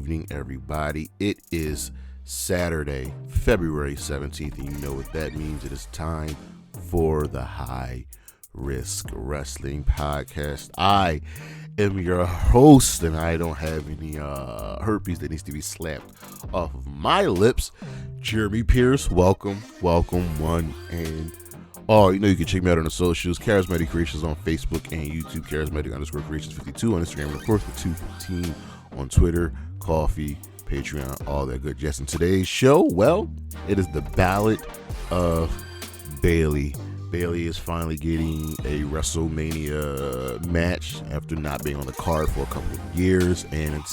evening, everybody. It is Saturday, February 17th, and you know what that means. It is time for the High Risk Wrestling Podcast. I am your host, and I don't have any herpes that needs to be slapped off of my lips. Jeremy Pierce, welcome, one and all. You know you can check me out on the socials, Charismatic Creations on Facebook and YouTube, Charismatic_Creations52 on Instagram, and of course the 215 on Twitter, Coffee, Patreon, all that good jazz. In today's show, well, it is the Ballad of Bayley. Bayley is finally getting a Wrestlemania match after not being on the card for a couple of years, and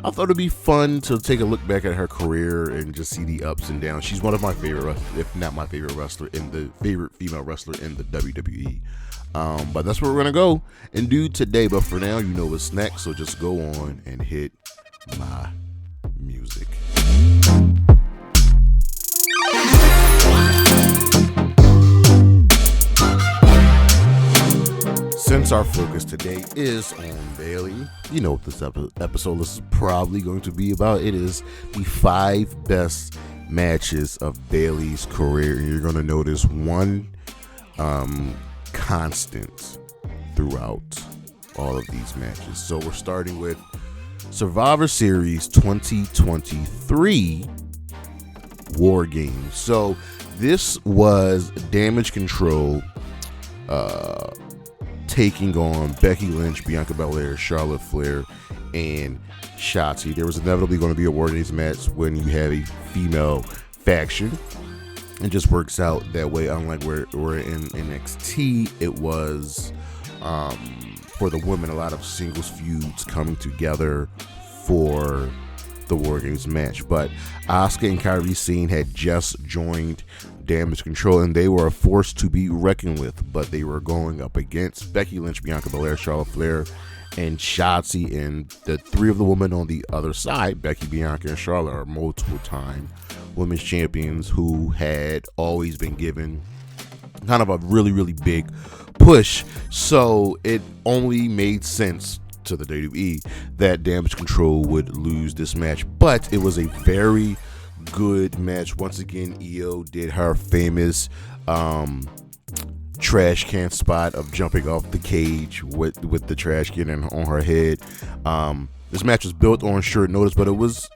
I thought it'd be fun to take a look back at her career and just see the ups and downs. She's one of my favorite, if not my favorite wrestler, favorite female wrestler in the WWE. But that's what we're gonna go and do today. But for now, you know what's next, so just go on and hit my music. Since our focus today is on Bayley, you know what this episode is probably going to be about. It is the 5 best matches of Bayley's career, and you're going to notice one constant throughout all of these matches. So we're starting with Survivor Series 2023 War Games. So this was Damage Control taking on Becky Lynch, Bianca Belair, Charlotte Flair, and Shotzi. There was inevitably going to be a War Games match when you have a female faction. It just works out that way. Unlike where we're in NXT, it was for the women, a lot of singles feuds coming together for the War Games match. But Asuka and Kairi Sane had just joined Damage Control, and they were a force to be reckoned with, but they were going up against Becky Lynch, Bianca Belair, Charlotte Flair, and Shotzi, and the 3 of the women on the other side, Becky, Bianca, and Charlotte, are multiple-time women's champions who had always been given kind of a really, really big push, so it only made sense to the WWE that Damage Control would lose this match. But it was a very good match. Once again, Io did her famous trash can spot of jumping off the cage with the trash can on her head. This match was built on short notice, but it was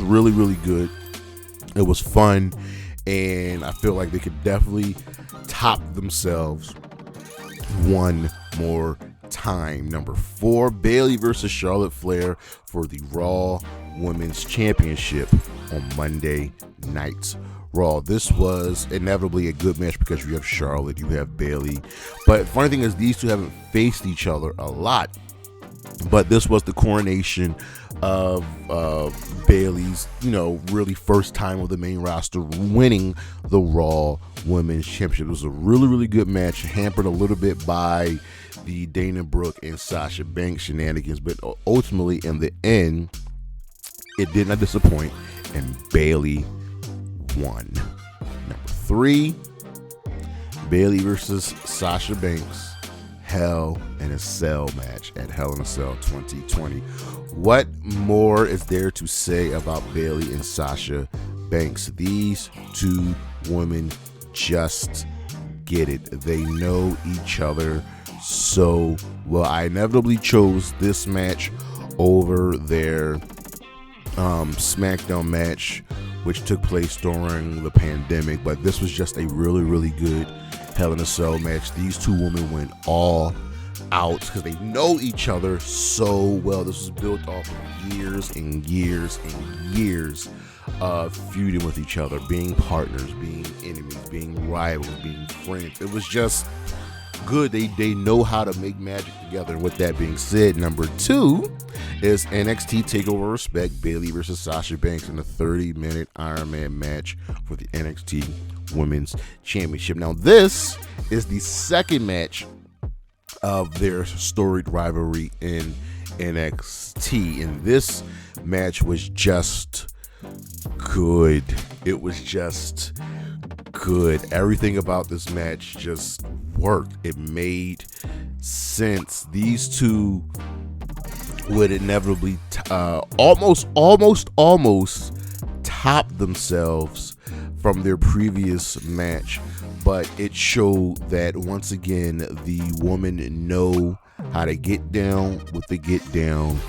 really, really good. It was fun, and I feel like they could definitely top themselves one more time. Number 4, Bayley versus Charlotte Flair for the Raw Women's Championship on Monday Night Raw. This was inevitably a good match because you have Charlotte, you have Bayley, but funny thing is these two haven't faced each other a lot, but this was the coronation of Bayley's, really first time with the main roster winning the Raw Women's Championship. It was a really, really good match, hampered a little bit by the Dana Brooke and Sasha Banks shenanigans, but ultimately in the end it did not disappoint, and Bayley won. Number 3, Bayley versus Sasha Banks, Hell in a Cell match at Hell in a Cell 2020. What more is there to say about Bayley and Sasha Banks? These 2 women just get it. They know each other so well. I inevitably chose this match over their SmackDown match, which took place during the pandemic, but this was just a really, really good Hell in a Cell match. These 2 women went all out because they know each other so well. This was built off of years and years and years of feuding with each other, being partners, being enemies, being rivals, being friends. It was just good. They know how to make magic together. And with that being said, number 2 is NXT TakeOver Respect, Bayley versus Sasha Banks in a 30-minute Iron Man match for the NXT Women's Championship. Now, this is the second match of their storied rivalry in NXT, and this match was just good. It was just good. Everything about this match just worked. It made sense. These 2 would inevitably almost top themselves from their previous match, but it showed that once again the women know how to get down with the get down.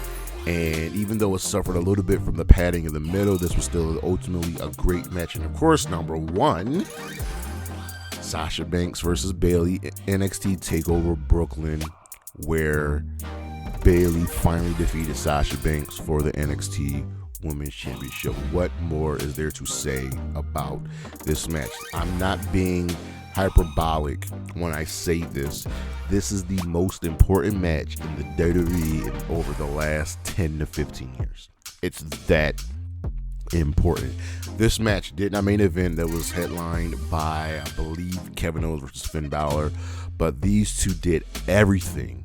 And even though it suffered a little bit from the padding in the middle, this was still ultimately a great match. And of course, number one, Sasha Banks versus Bayley, NXT TakeOver Brooklyn, where Bayley finally defeated Sasha Banks for the NXT Women's Championship. What more is there to say about this match? I'm not being hyperbolic when I say this. This is the most important match in the WWE in over the last 10 to 15 years. It's that important. This match did not main event. That was headlined by, I believe, Kevin Owens versus Finn Balor, but these two did everything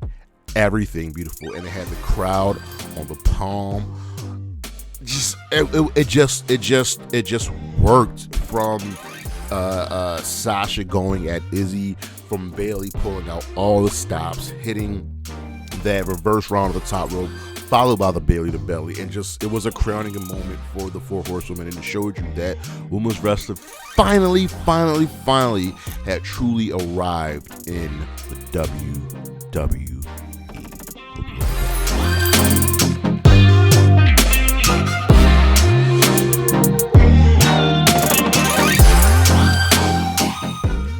beautiful, and it had the crowd on the palm. It just worked, from Sasha going at Izzy, from Bayley pulling out all the stops, hitting that reverse round of the top rope, followed by the Bayley to belly, and just, it was a crowning moment for the Four Horsewomen, and it showed you that women's wrestling finally had truly arrived in the WWE.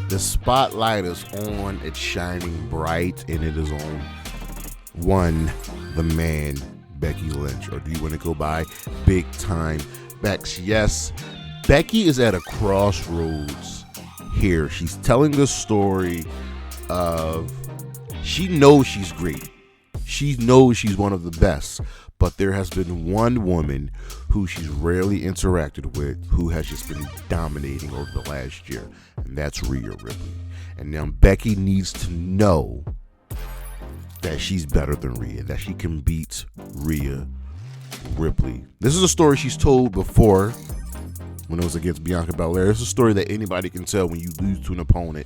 The spotlight is on, it's shining bright, and it is on the man, Becky Lynch, or do you want to go by Big Time Bex? Yes, Becky is at a crossroads here. She's telling the story of, she knows she's great. She knows she's one of the best, but there has been one woman who she's rarely interacted with who has just been dominating over the last year, and that's Rhea Ripley. And now Becky needs to know that she's better than Rhea, that she can beat Rhea Ripley. This is a story she's told before when it was against Bianca Belair. It's a story that anybody can tell when you lose to an opponent.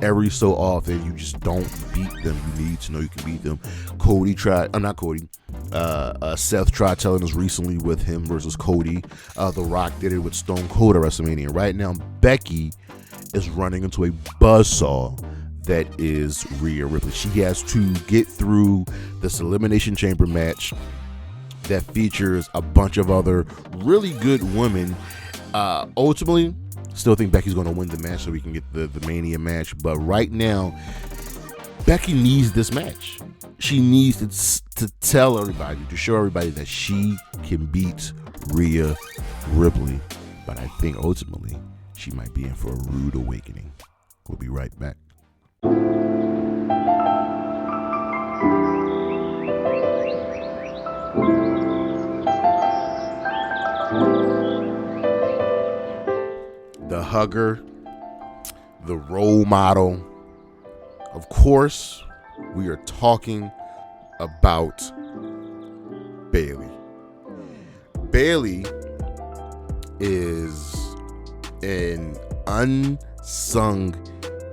Every so often, you just don't beat them. You need to know you can beat them. Seth tried telling us recently with him versus Cody. The Rock did it with Stone Cold at Wrestlemania. Right now, Becky is running into a buzzsaw that is Rhea Ripley. She has to get through this Elimination Chamber match that features a bunch of other really good women. Ultimately, still think Becky's going to win the match so we can get the Mania match. But right now, Becky needs this match. She needs to tell everybody, to show everybody that she can beat Rhea Ripley. But I think ultimately, she might be in for a rude awakening. We'll be right back. The hugger, the role model. Of course, we are talking about Bayley. Bayley is an unsung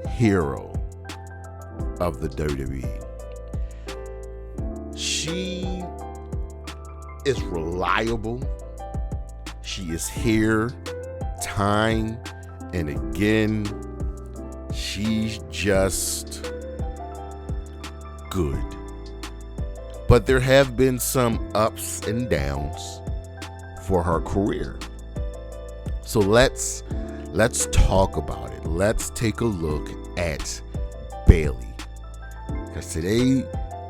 hero of the WWE. She is reliable. She is here time and again. She's just good. But there have been some ups and downs for her career. So let's talk about it. Let's take a look at Bayley, because today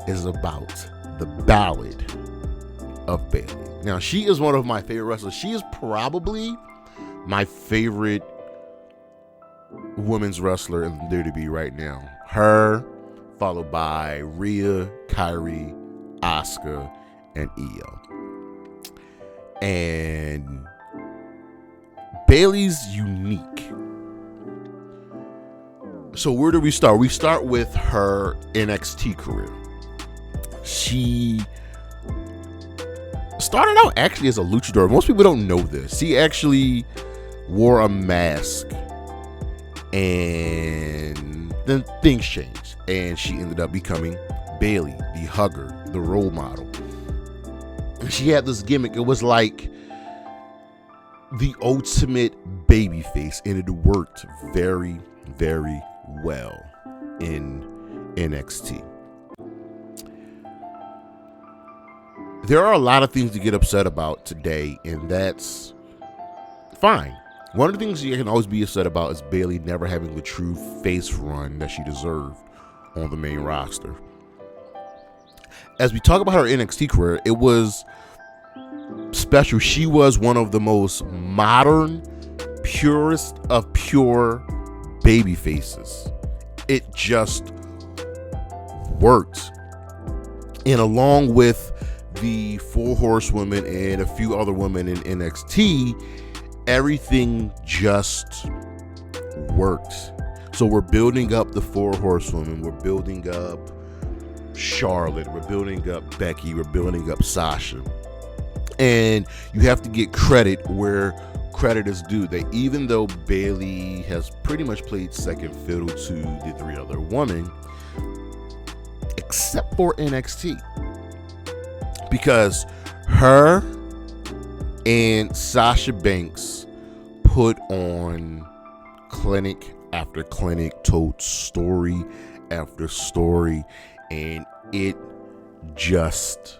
is about the Ballad of Bayley. Now, she is one of my favorite wrestlers. She is probably my favorite women's wrestler in the WWE right now. Her, followed by Rhea, Kyrie, Asuka, and Io. And Bayley's unique. So where do we start? We start with her NXT career. She started out actually as a luchador. Most people don't know this. She actually wore a mask, and then things changed, and she ended up becoming Bayley, the hugger, the role model. she had this gimmick. It was like the ultimate baby face, and it worked very, very well in NXT. There are a lot of things to get upset about today, and that's fine. One of the things you can always be upset about is Bayley never having the true face run that she deserved on the main roster. As we talk about her NXT career, it was special. She was one of the most modern, purest of pure baby faces. It just worked. And along with the 4 horsewomen and a few other women in NXT, everything just worked. So we're building up the 4 horsewomen, we're building up Charlotte, we're building up Becky, we're building up Sasha. And you have to get credit where credit is due. That even though Bayley has pretty much played second fiddle to the 3 other women, except for NXT, because her and Sasha Banks put on clinic after clinic, told story after story, and it just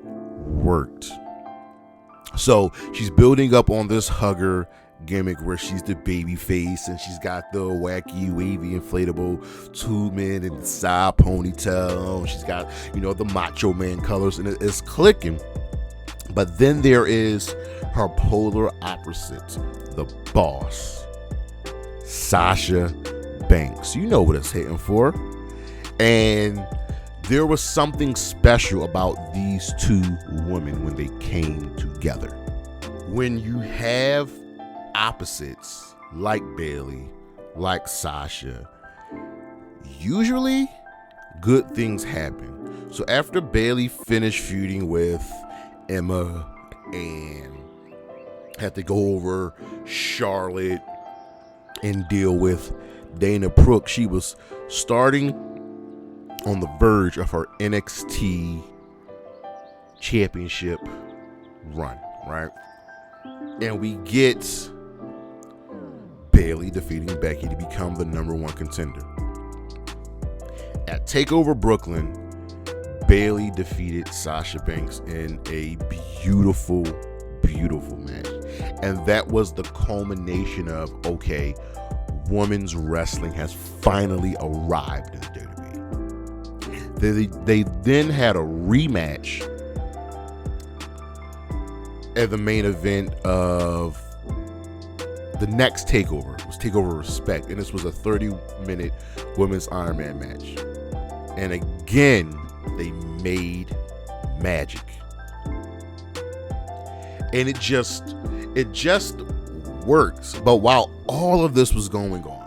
worked. So she's building up on this hugger gimmick where she's the baby face, and she's got the wacky, wavy, inflatable two-man and side ponytail. She's got, the Macho Man colors, and it's clicking. But then there is her polar opposite, the boss, Sasha Banks. You know what it's hitting for. And there was something special about these 2 women when they came together. When you have opposites like Bayley, like Sasha, usually good things happen. So after Bayley finished feuding with Emma and had to go over Charlotte and deal with Dana Brooke, she was starting on the verge of her NXT championship run, right? And we get Bayley defeating Becky to become the number 1 contender. At TakeOver Brooklyn, Bayley defeated Sasha Banks in a beautiful, beautiful match. And that was the culmination of, okay, women's wrestling has finally arrived in the WWE. They then had a rematch at the main event of the next TakeOver. It was TakeOver Respect, and this was a 30-minute women's Iron Man match. And again, they made magic. And it just works. But while all of this was going on,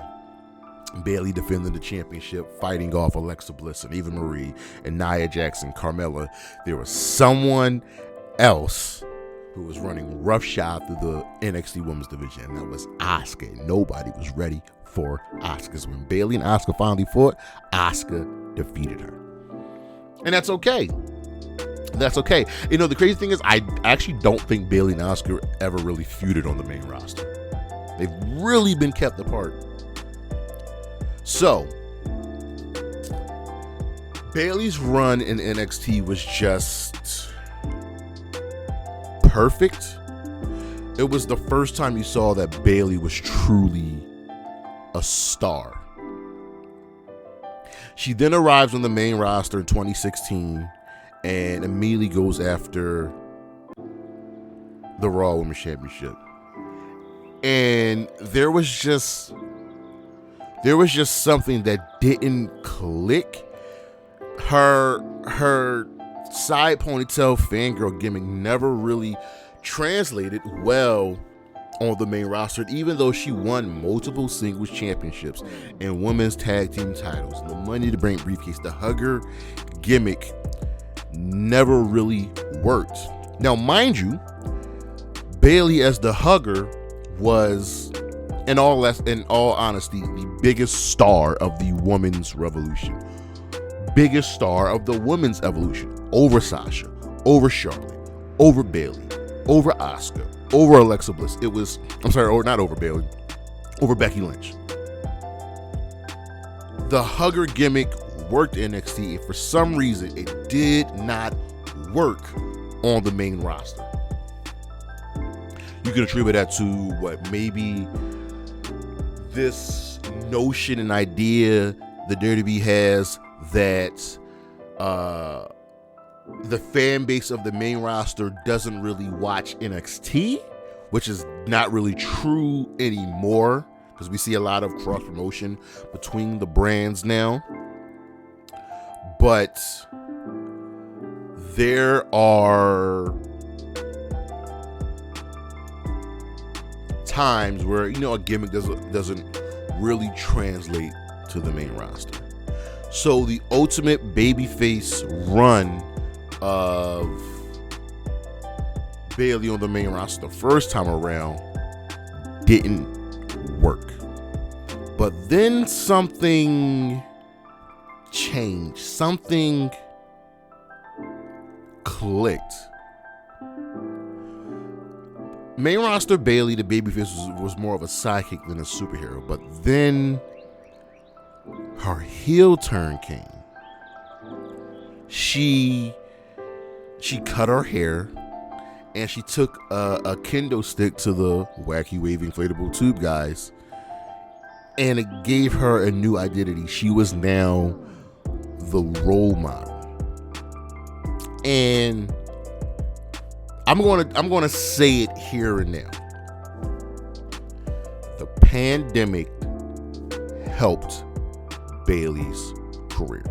Bayley defending the championship, fighting off Alexa Bliss and Eva Marie and Nia Jackson, Carmella, there was someone else who was running roughshod through the NXT Women's Division, and that was Asuka. And nobody was ready for Asuka. So when Bayley and Asuka finally fought, Asuka defeated her. And that's okay. That's okay. The crazy thing is, I actually don't think Bayley and Asuka ever really feuded on the main roster. They've really been kept apart. So, Bayley's run in NXT was just perfect. It was the first time you saw that Bayley was truly a star. She then arrives on the main roster in 2016 and immediately goes after the Raw Women's Championship. And there was just something that didn't click. Her side ponytail fangirl gimmick never really translated well on the main roster, even though she won multiple singles championships and women's tag team titles and the Money to Bank briefcase. The hugger gimmick never really worked. Now, mind you, Bayley as the hugger was, in all honesty, the biggest star of the women's revolution, biggest star of the women's evolution, over Sasha, over Charlotte, over Bayley, over Asuka, over Alexa Bliss. Or not over Bayley, over Becky Lynch. The hugger gimmick worked in NXT, and for some reason it did not work on the main roster. You can attribute that to maybe this notion and idea the WWE has that the fan base of the main roster doesn't really watch NXT, which is not really true anymore, because we see a lot of cross promotion between the brands now. But there are times where a gimmick doesn't really translate to the main roster. So the ultimate babyface run of Bayley on the main roster the first time around didn't work. But then something changed. Something clicked. Main roster Bayley, the babyface, was more of a sidekick than a superhero. But then her heel turn came. She cut her hair, and she took a kendo stick to the wacky waving inflatable tube guys, and it gave her a new identity. She was now the role model. And I'm gonna say it here and now. The pandemic helped Bayley's career.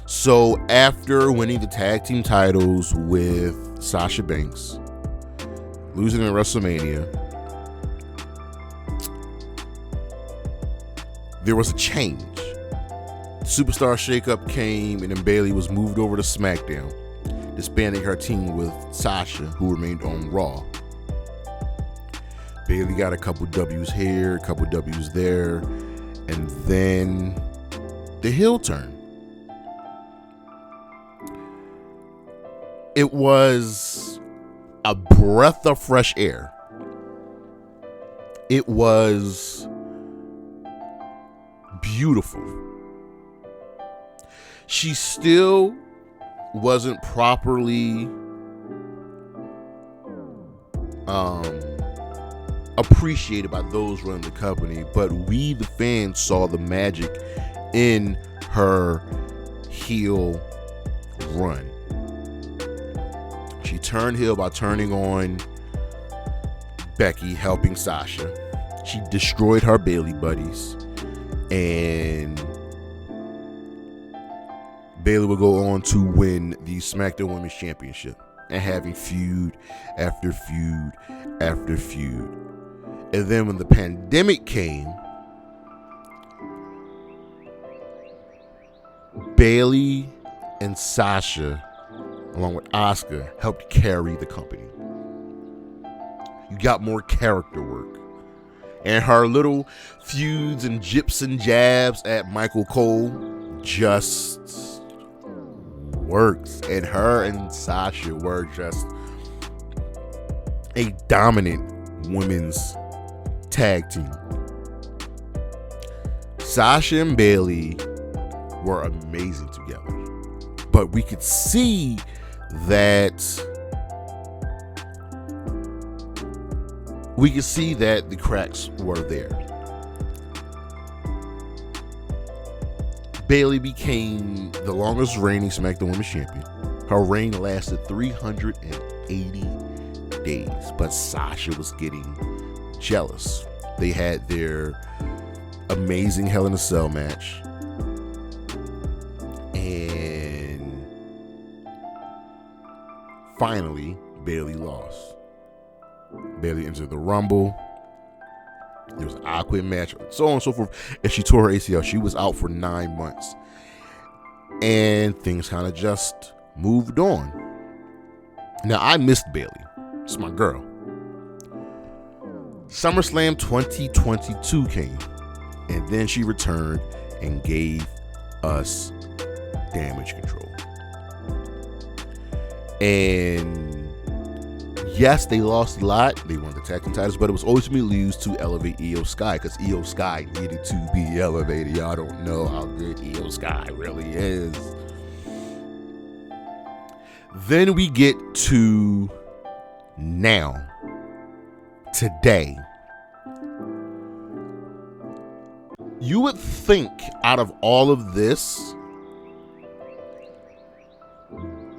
So after winning the tag team titles with Sasha Banks, losing in WrestleMania, there was a change. Superstar shakeup came, and then Bayley was moved over to SmackDown, disbanding her team with Sasha, who remained on Raw. Bayley got a couple W's here, a couple W's there, and then the heel turn. It was a breath of fresh air. It was beautiful. She still wasn't properly appreciated by those running the company, but we, the fans, saw the magic in her heel run. She turned heel by turning on Becky, helping Sasha. She destroyed her Bayley buddies, and Bayley would go on to win the SmackDown Women's Championship and having feud after feud after feud. And then when the pandemic came, Bayley and Sasha, along with Asuka, helped carry the company. You got more character work. And her little feuds and jips and jabs at Michael Cole just works. And her and Sasha were just a dominant women's tag team. Sasha and Bayley were amazing together. But we could see that the cracks were there. Bayley became the longest reigning SmackDown Women's Champion. Her reign lasted 380 days, but Sasha was getting jealous. They had their amazing Hell in a Cell match, and finally Bayley lost. Bayley entered the Rumble. There was an awkward match, so on and so forth, and she tore her ACL. She was out for 9 months, and things kind of just moved on. Now, I missed Bayley. It's my girl. SummerSlam 2022 came, and then she returned and gave us Damage Control. And Yes, they lost a lot. They won the tag team titles, but it was ultimately used to elevate Io Sky because Io Sky needed to be elevated. Y'all don't know how good Io Sky really is. Then we get to now, today. You would think out of all of this,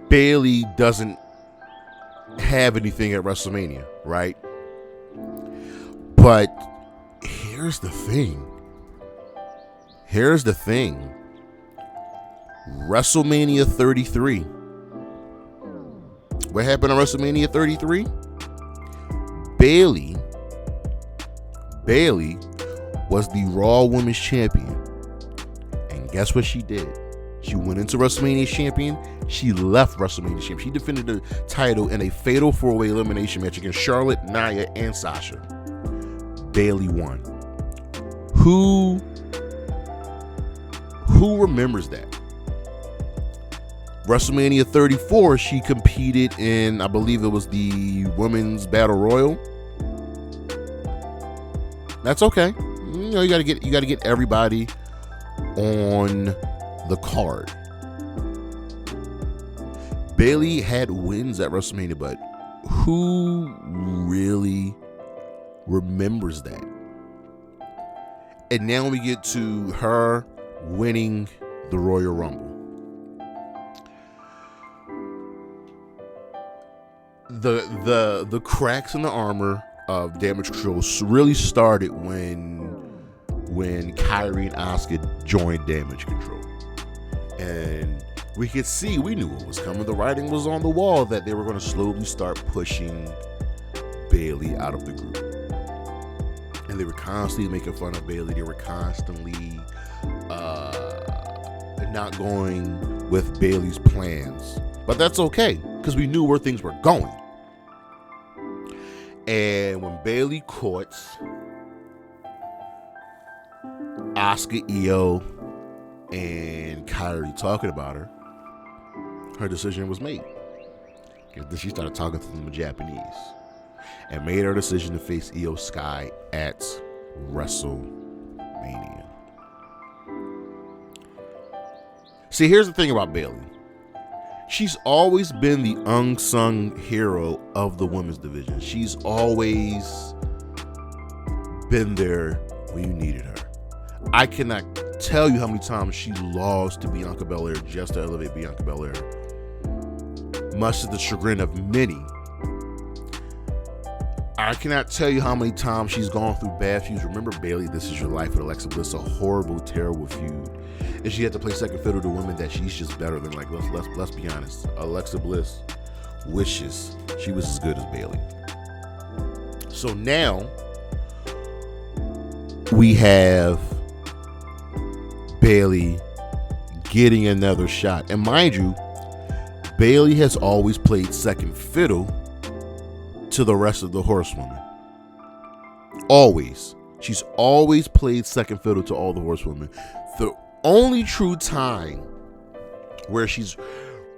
Bayley doesn't have anything at WrestleMania, right? But here's the thing. WrestleMania 33. What happened on WrestleMania 33? Bayley was the Raw Women's Champion. And guess what she did? She went into WrestleMania champion. She left WrestleMania champion. She defended the title in a fatal 4-way elimination match against Charlotte, Nia, and Sasha. Bayley won. Who remembers that? WrestleMania 34, she competed in, I believe it was the Women's Battle Royal. That's okay. You know, you gotta get everybody on the card. Bayley had wins at WrestleMania, but who really remembers that? And now we get to her winning the Royal Rumble. The cracks in the armor of Damage Control really started when Kyrie and Asuka joined Damage Control. And we knew what was coming. The writing was on the wall that they were going to slowly start pushing Bayley out of the group. And they were constantly making fun of Bayley. They were constantly not going with Bayley's plans. But that's okay, because we knew where things were going. And when Bayley caught Asuka, Io, and Kyrie talking about her decision was made. Then she started talking to them in Japanese and made her decision to face Io Sky at WrestleMania. See, here's the thing about Bayley. She's always been the unsung hero of the women's division. She's always been there when you needed her. I cannot tell you how many times she lost to Bianca Belair just to elevate Bianca Belair, much to the chagrin of many. I cannot tell you how many times she's gone through bad feuds. Remember Bayley, This Is Your Life with Alexa Bliss, a horrible, terrible feud. And she had to play second fiddle to women that she's just better than. Like, let's be honest. Alexa Bliss wishes she was as good as Bayley. So now we have Bayley getting another shot. And mind you, Bayley has always played second fiddle to the rest of the horsewomen. Always. She's always played second fiddle to all the horsewomen. The only true time where she's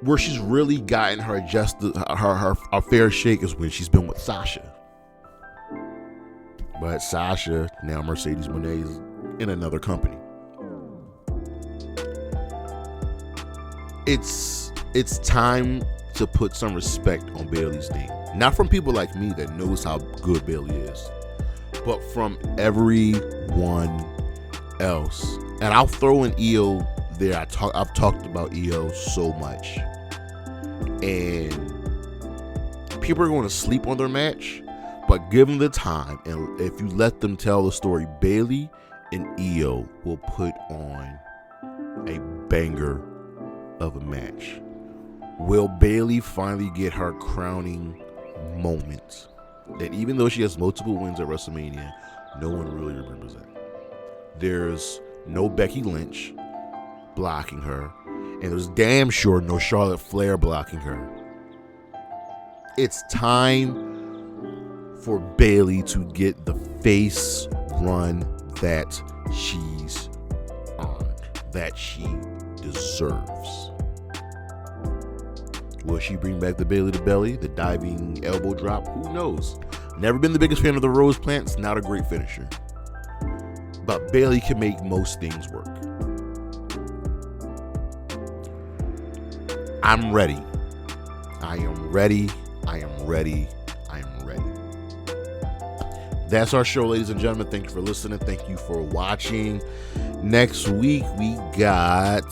really gotten her her fair shake is when she's been with Sasha. But Sasha, now Mercedes Moné, is in another company. It's time to put some respect on Bayley's name. Not from people like me that knows how good Bayley is, but from everyone else. And I'll throw in Io there. I've talked about Io so much, and people are going to sleep on their match, but give them the time, and if you let them tell the story, Bayley and Io will put on a banger of a match. Will Bayley finally get her crowning moment? That even though she has multiple wins at WrestleMania, no one really remembers that. There's no Becky Lynch blocking her, and there's damn sure no Charlotte Flair blocking her. It's time for Bayley to get the face run that she's earned, that she deserves. Will she bring back the Bayley to belly, the diving elbow drop? Who knows? Never been the biggest fan of the rose plants. Not a great finisher. But Bayley can make most things work. I'm ready. I am ready. I am ready. I am ready. That's our show, ladies and gentlemen. Thank you for listening. Thank you for watching. Next week, we got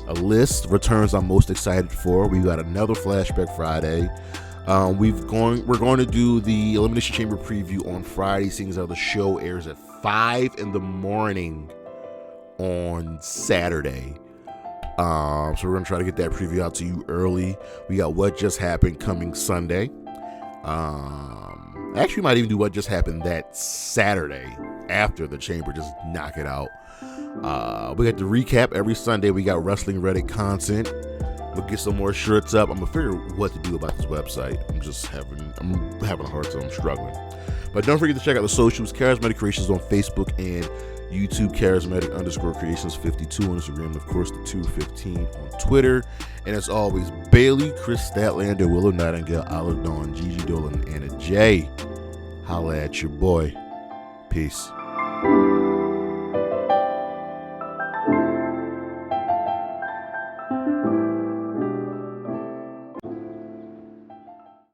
a list of returns I'm most excited for. We got another Flashback Friday. We're going to do the Elimination Chamber preview on Friday, seeing as how the show airs at 5 in the morning on Saturday. So we're going to try to get that preview out to you early. We got What Just Happened coming Sunday. Actually, might even do What Just Happened that Saturday after the Chamber. Just knock it out. We got the recap every Sunday. We got Wrestling Reddit content. We'll get some more shirts up. I'm gonna figure what to do about this website. I'm having a hard time. I'm struggling. But don't forget to check out the socials. Charismatic Creations on Facebook and YouTube. Charismatic_Creations52 on Instagram. And of course, the 215 on Twitter. And as always, Bayley, Chris Statlander, Willow Nightingale, Olive Dawn, Gigi Dolan, and Anna J. Holla at your boy. Peace.